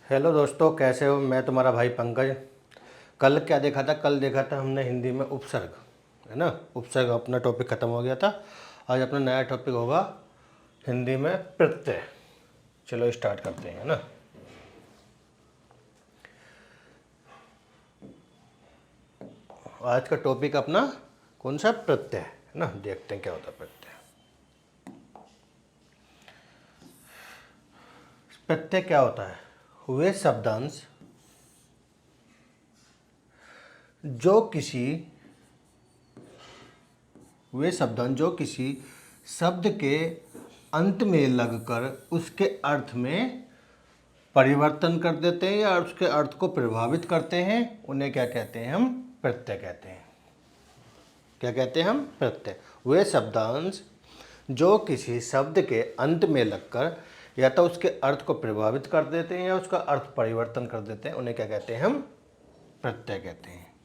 Hello दोस्तों, कैसे हो। मैं तुम्हारा भाई पंकज। कल क्या देखा था? कल देखा था हमने हिंदी में उपसर्ग, है ना। उपसर्ग अपना टॉपिक ख़त्म हो गया था। आज अपना नया टॉपिक होगा हिंदी में प्रत्यय। चलो स्टार्ट करते हैं, है ना। आज का टॉपिक अपना कौन सा? प्रत्यय, है ना। देखते हैं क्या होता है प्रत्यय। प्रत्यय क्या होता है? वे शब्दांश जो किसी शब्द के अंत में लगकर उसके अर्थ में परिवर्तन कर देते हैं या उसके अर्थ को प्रभावित करते हैं, उन्हें क्या कहते हैं? हम प्रत्यय कहते हैं। क्या कहते हैं हम? प्रत्यय। वे शब्दांश जो किसी शब्द के अंत में लगकर या तो उसके अर्थ को प्रभावित कर देते हैं या उसका अर्थ परिवर्तन कर देते हैं, उन्हें क्या कहते हैं? हम प्रत्यय कहते हैं।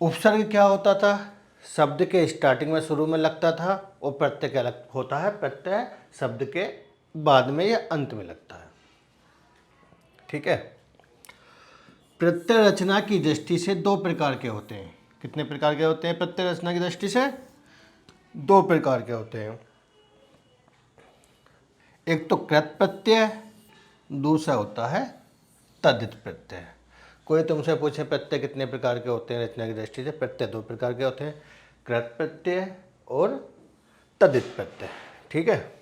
उपसर्ग क्या होता था? शब्द के स्टार्टिंग में, शुरू में लगता था। और प्रत्यय क्या होता है? प्रत्यय शब्द के बाद में या अंत में लगता है। ठीक है। प्रत्यय रचना की दृष्टि से दो प्रकार के होते हैं। कितने प्रकार के होते हैं प्रत्यय रचना की दृष्टि से? दो प्रकार के होते हैं। एक तो कृत प्रत्यय, दूसरा होता है तद्धित प्रत्यय। कोई तुमसे पूछे प्रत्यय कितने प्रकार के होते हैं रचना की दृष्टि से? प्रत्यय दो प्रकार के होते हैं, कृत प्रत्यय और तद्धित प्रत्यय। ठीक है।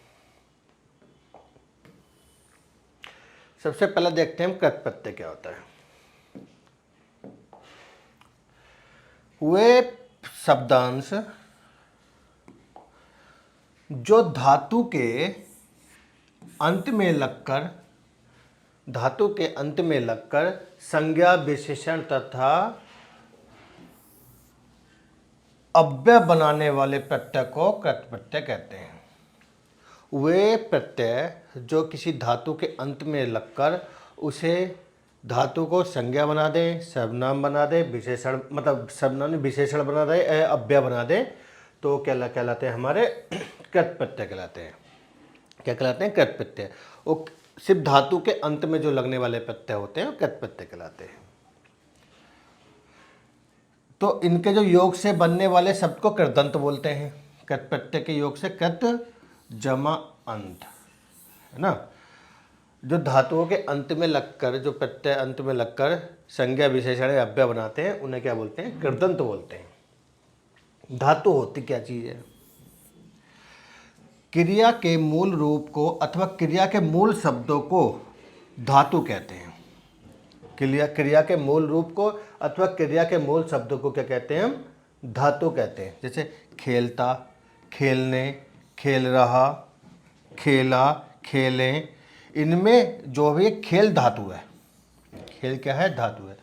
सबसे पहले देखते हैं हम कृत प्रत्यय क्या होता है। वे शब्दांश जो धातु के अंत में लगकर संज्ञा, विशेषण तथा अव्यय बनाने वाले प्रत्यय को कृत प्रत्यय कहते हैं। वे प्रत्यय जो किसी धातु के अंत में लगकर उसे धातु को संज्ञा बना दे, सर्वनाम बना दे, विशेषण मतलब सर्वनाम विशेषण बना दे, अव्यय बना दे, तो क्या कहलाते हैं? हमारे कृत प्रत्यय कहलाते हैं। क्या कहलाते हैं? कृत प्रत्यय। वो सिर्फ धातु के अंत में जो लगने वाले प्रत्यय होते हैं वो कृत प्रत्यय कहलाते हैं। तो इनके जो योग से बनने वाले शब्द को कृदंत बोलते हैं। कृत प्रत्यय के योग से कृत जमा अंत, है ना। जो धातुओं के अंत में लगकर, जो प्रत्यय अंत में लगकर संज्ञा, विशेषण या अव्यय बनाते हैं, उन्हें क्या बोलते हैं? कृदंत बोलते हैं। धातु होती क्या चीज़ है? क्रिया के मूल रूप को अथवा क्रिया के मूल शब्दों को धातु कहते हैं। क्रिया के मूल रूप को अथवा क्रिया के मूल शब्दों को क्या कहते हैं? हम धातु कहते हैं। जैसे खेलता, खेलने, खेल रहा, खेला, खेलें, इनमें जो भी खेल धातु है। खेल क्या है? धातु है।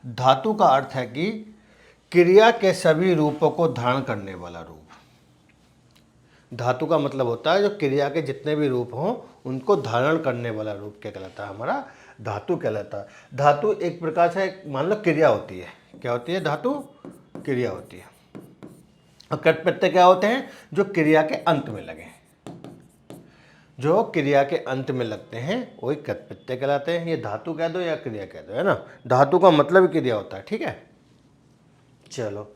धातु का अर्थ है कि क्रिया के सभी रूपों को धारण करने वाला रूप। धातु का मतलब होता है जो क्रिया के जितने भी रूप हों उनको धारण करने वाला रूप क्या कहलाता है? हमारा धातु कहलाता है। धातु एक प्रकार से मान लो क्रिया होती है। क्या होती है? धातु क्रिया होती है। और कृत प्रत्यय क्या होते हैं? जो क्रिया के अंत में लगे, जो क्रिया के अंत में लगते हैं वही कृत प्रत्यय कहलाते हैं। ये धातु कह दो या क्रिया कह दो, है ना। धातु का मतलब ही क्रिया होता है। ठीक है। चलो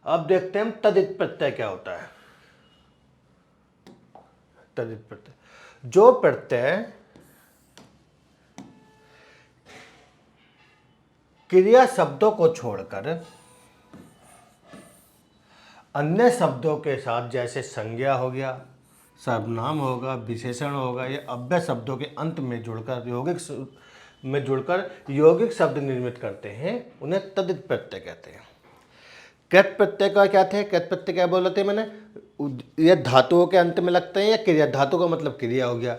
अब देखते हैं हम तद्धित प्रत्यय क्या होता है। तद्धित प्रत्यय जो प्रत्यय क्रिया शब्दों को छोड़कर अन्य शब्दों के साथ, जैसे संज्ञा हो गया, सर्वनाम होगा, विशेषण होगा, या अव्यय शब्दों के अंत में जुड़कर यौगिक शब्द निर्मित करते हैं, उन्हें तद्धित प्रत्यय कहते हैं। कृत प्रत्यय का क्या थे? कृत प्रत्यय क्या बोल रहे थे मैंने? ये धातुओं के अंत में लगते हैं या क्रिया? धातु का मतलब क्रिया हो गया।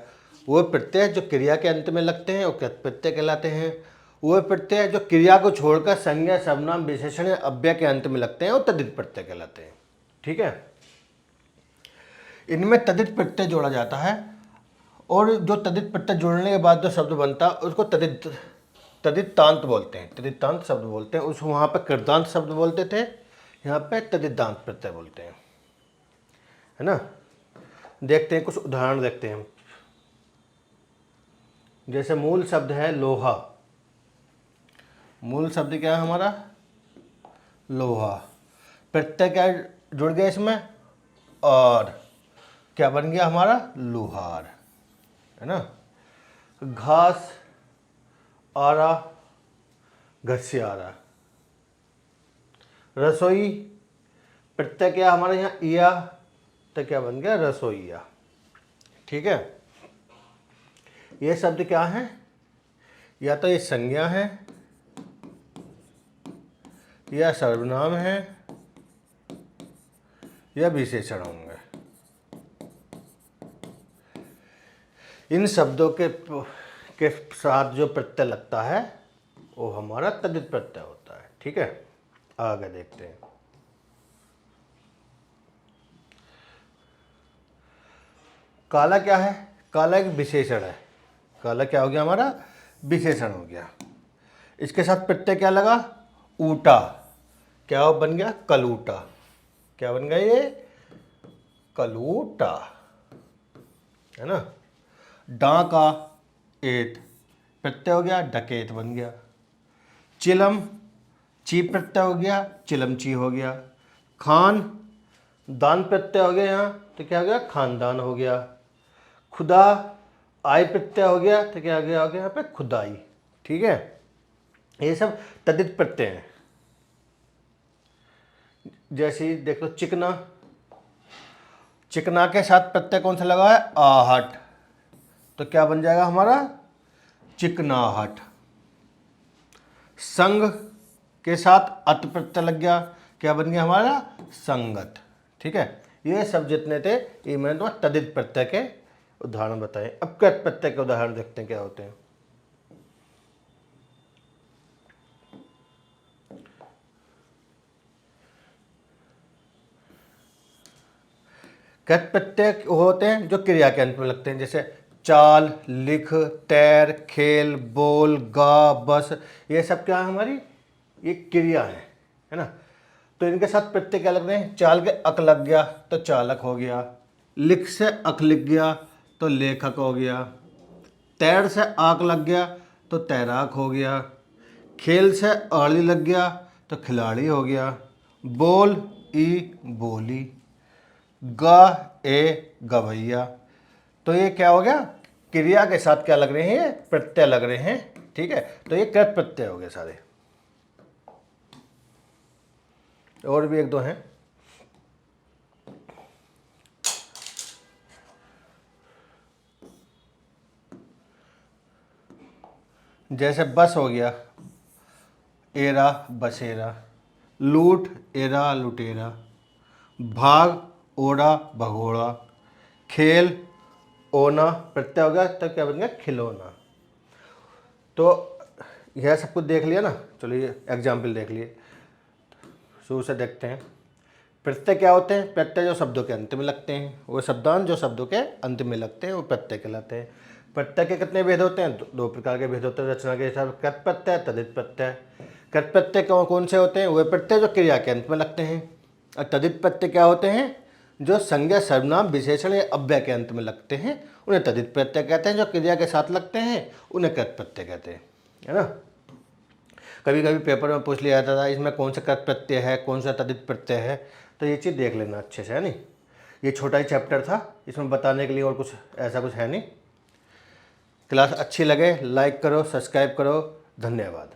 वो प्रत्यय जो क्रिया के अंत में लगते हैं वो कृत प्रत्यय कहलाते हैं। वो प्रत्यय जो क्रिया को छोड़कर संज्ञा, सर्वनाम, विशेषण, अव्यय के अंत में लगते हैं वो तद्धित प्रत्यय कहलाते हैं। ठीक है। इनमें तद्धित प्रत्यय जोड़ा जाता है और जो तद्धित प्रत्यय जोड़ने के बाद जो शब्द बनता है उसको तद्धितांत बोलते हैं। तद्धितांत शब्द बोलते हैं। उस वहाँ पर कृतांत शब्द बोलते थे, यहाँ पे तद्धितांत प्रत्यय बोलते हैं, है ना। देखते हैं, कुछ उदाहरण देखते हैं हम। जैसे मूल शब्द है लोहा, मूल शब्द क्या है हमारा? लोहा। प्रत्यय क्या जुड़ गया इसमें? और क्या बन गया हमारा? लोहार, है ना। घास, आरा, घसियारा। रसोई, प्रत्यय क्या हमारे यहाँ? इया, तो क्या बन गया? रसोईया। ठीक है। ये शब्द क्या है? या तो ये संज्ञा है या सर्वनाम है या विशेषण होंगे। इन शब्दों के साथ जो प्रत्यय लगता है वो हमारा तद्धित प्रत्यय होता है। ठीक है, आगे देखते हैं। काला क्या है? काला एक विशेषण है। काला क्या हो गया हमारा? विशेषण हो गया। इसके साथ प्रत्यय क्या लगा? ऊटा। क्या बन गया? कलूटा। क्या बन गया ये? कलूटा, है ना। डाका, एत, प्रत्यय हो गया, डकैत बन गया। चिलम, ची प्रत्यय हो गया, चिलमची हो गया। खान, दान प्रत्यय हो गया यहाँ, तो क्या हो गया? खानदान हो गया। खुदा, आय प्रत्यय हो गया, तो क्या हो गया यहाँ पे? खुदाई। ठीक है, ये सब तद्धित प्रत्यय हैं। जैसे देख लो चिकना, चिकना के साथ प्रत्यय कौन सा लगा है? आहट, तो क्या बन जाएगा हमारा? चिकनाहट। संग के साथ अत प्रत्यय लग गया, क्या बन गया हमारा? संगत। ठीक है, ये सब जितने थे ये मैंने तो तद्धित प्रत्यय के उदाहरण बताए। अब कृत प्रत्यय के उदाहरण देखते हैं क्या होते हैं। कृत प्रत्यय होते हैं जो क्रिया के अंत में लगते हैं, जैसे चाल, लिख, तैर, खेल, बोल, गा, बस, ये सब क्या है हमारी? ये क्रिया है ना। तो इनके साथ प्रत्यय क्या लग रहे हैं? चाल के अक लग गया तो चालक हो गया। लिख से अक लिख गया तो लेखक हो गया। तैर से आक लग गया तो तैराक हो गया। खेल से आड़ी लग गया तो खिलाड़ी हो गया। बोल, ई, बोली। गा, ए, गवैया। तो ये क्या हो गया? क्रिया के साथ क्या लग रहे हैं? ये प्रत्यय लग रहे हैं। ठीक है, तो ये कृत प्रत्यय हो गए सारे। और भी एक दो हैं। जैसे बस हो गया, एरा, बसेरा। लूट, एरा, लुटेरा। भाग, ओड़ा, भगोड़ा। खेल, ओना, प्रत्यय हो गया तो क्या बन गया? खिलौना। तो यह सब कुछ देख लिया ना। चलो ये एग्जाम्पल देख लिए, शुरू से देखते हैं। प्रत्यय क्या होते हैं? प्रत्यय जो शब्दों के अंत में लगते हैं, वो शब्दांश जो शब्दों के अंत में लगते हैं वो प्रत्यय कहलाते हैं। प्रत्यय के कितने भेद होते हैं? दो प्रकार के भेद होते हैं रचना के हिसाब से, कृत प्रत्यय, तद्धित प्रत्यय। कृत प्रत्यय कौन से होते हैं? वे प्रत्यय जो क्रिया के अंत में लगते हैं। और तद्धित प्रत्यय क्या होते हैं? जो संज्ञा, सर्वनाम, विशेषण या अव्यय के अंत में लगते हैं उन्हें तद्धित प्रत्यय कहते हैं। जो क्रिया के साथ लगते हैं उन्हें कृत प्रत्यय कहते हैं, है ना। कभी कभी पेपर में पूछ लिया जाता था इसमें कौन सा कृत प्रत्यय है, कौन सा तद्धित प्रत्यय है, तो ये चीज़ देख लेना अच्छे से, है नहीं। ये छोटा ही चैप्टर था, इसमें बताने के लिए और कुछ ऐसा कुछ है नहीं। क्लास अच्छी लगे लाइक करो, सब्सक्राइब करो। धन्यवाद।